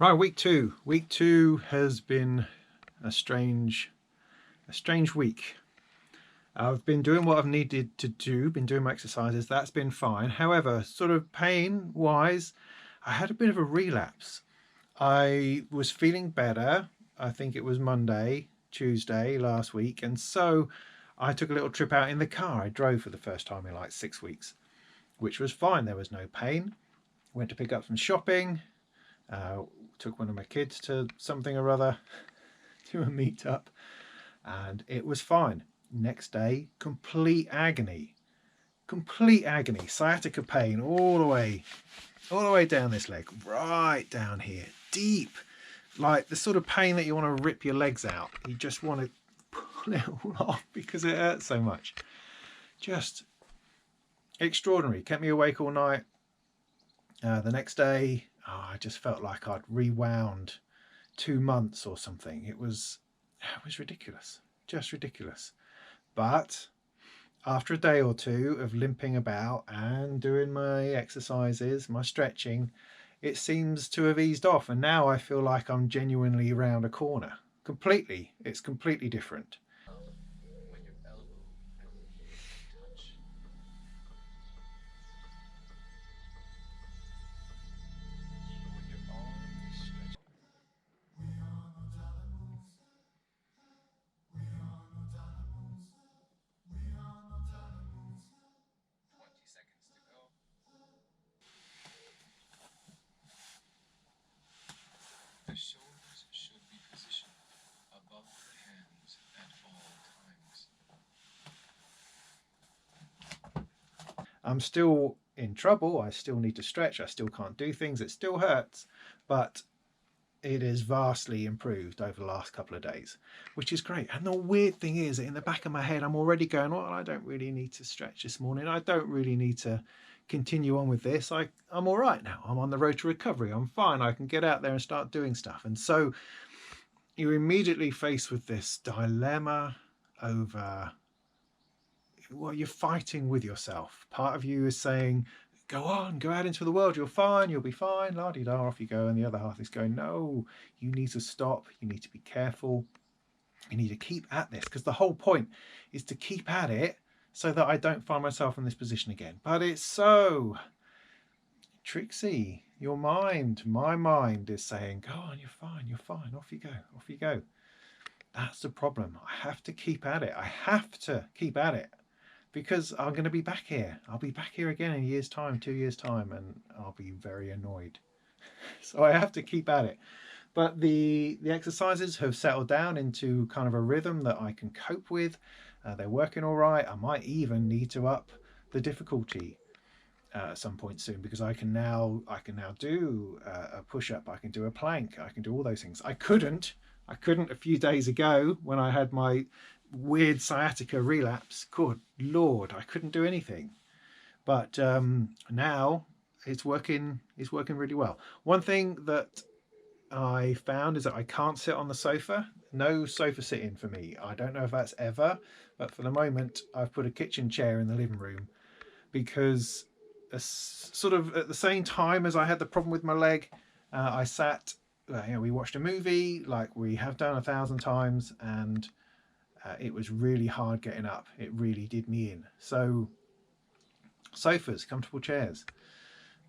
Right, week two. Week two has been a strange week. I've been doing what I've needed to do, been doing my exercises, that's been fine. However, sort of pain wise, I had a bit of a relapse. I was feeling better. I think it was Monday, Tuesday last week. And so I took a little trip out in the car. I drove for the first time in like 6 weeks, which was fine. There was no pain. Went to pick up some shopping. Took one of my kids to something or other, to a meetup, and it was fine. Next day, complete agony, sciatica pain all the way down this leg, right down here, deep, like the sort of pain that you want to rip your legs out. You just want to pull it all off because it hurts so much. Just extraordinary. Kept me awake all night. The next day, I just felt like I'd rewound 2 months or something. It was ridiculous, just ridiculous. But after a day or two of limping about and doing my exercises, my stretching, it seems to have eased off, and now I feel like I'm genuinely around a corner. Completely, it's completely different. The shoulders should be positioned above the hands at all times. I'm still in trouble. I still need to stretch. I still can't do things. It still hurts, but it is vastly improved over the last couple of days, which is great. And the weird thing is that in the back of my head, I'm already going, well, I don't really need to stretch this morning. I don't really need to continue on with this. I'm all right now. I'm on the road to recovery. I'm fine. I can get out there and start doing stuff. And so you're immediately faced with this dilemma over, well, you're fighting with yourself. Part of you is saying, go on, go out into the world, you're fine, you'll be fine, la-di-da, off you go. And the other half is going, no, you need to stop, you need to be careful, you need to keep at this, because the whole point is to keep at it so that I don't find myself in this position again. But it's so tricksy. Your mind, my mind, is saying, go on, you're fine, off you go, off you go. That's the problem. I have to keep at it. I have to keep at it, because I'm going to be back here. I'll be back here again in a year's time, 2 years' time, and I'll be very annoyed. So I have to keep at it. But the exercises have settled down into kind of a rhythm that I can cope with. They're working all right. I might even need to up the difficulty at some point soon, because I can now do a push-up. I can do a plank. I can do all those things. I couldn't a few days ago when I had my weird sciatica relapse. Good Lord, I couldn't do anything. But now it's working really well. One thing that I found is that I can't sit on the sofa. No sofa sitting for me. I don't know if that's ever, but for the moment I've put a kitchen chair in the living room, because sort of at the same time as I had the problem with my leg, I sat, we watched a movie like we have done 1,000 times, and it was really hard getting up. It really did me in. So sofas, comfortable chairs,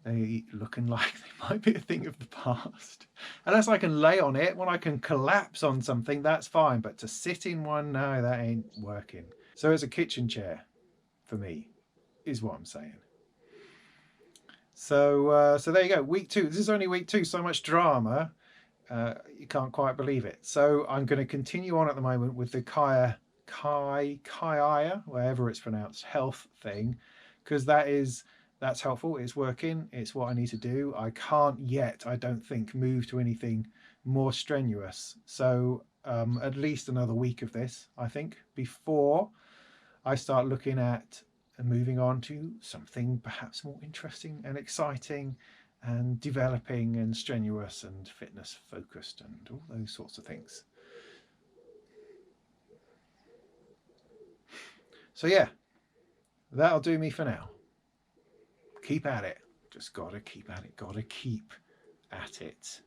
they looking like they might be a thing of the past. Unless I can lay on it, when I can collapse on something, that's fine. But to sit in one, no, that ain't working. So it's a kitchen chair for me, is what I'm saying. So there you go. Week two. This is only week two. So much drama. You can't quite believe it. So I'm going to continue on at the moment with the Kaia, wherever it's pronounced, health thing, because that's helpful. It's working. It's what I need to do. I can't yet, I don't think, move to anything more strenuous. So at least another week of this, I think, before I start looking at moving on to something perhaps more interesting and exciting and developing and strenuous and fitness focused and all those sorts of things. So yeah, that'll do me for now. Keep at it. Just gotta keep at it. Gotta keep at it.